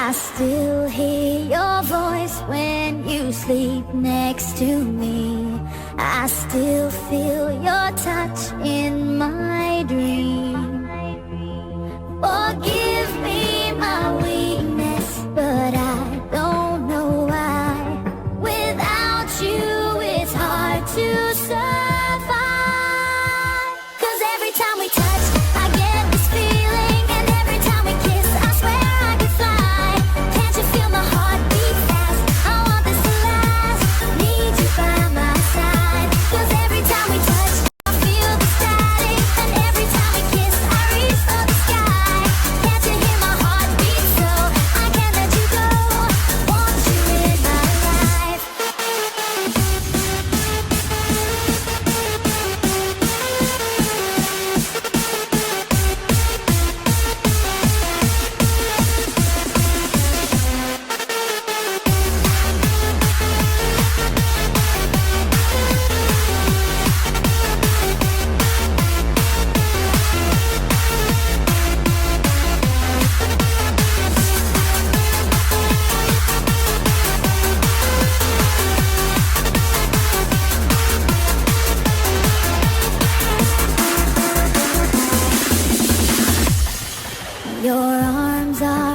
I still hear your voice when you sleep next to me. I still feel your touch in my dream. Forgive me my weakness, but I don't know why. Without you, it's hard to survive. 'Cause every time we touch, I get this feeling, and every time we kiss, I swear I could fly. Can't you feel my heart beat fast? I want this to last. Need you by my side. 'Cause every time we touch, I feel the static, and every time we kiss, I reach for the sky. Can't you hear my heart beat? So I can't let you go. Want you in my life. Your arms are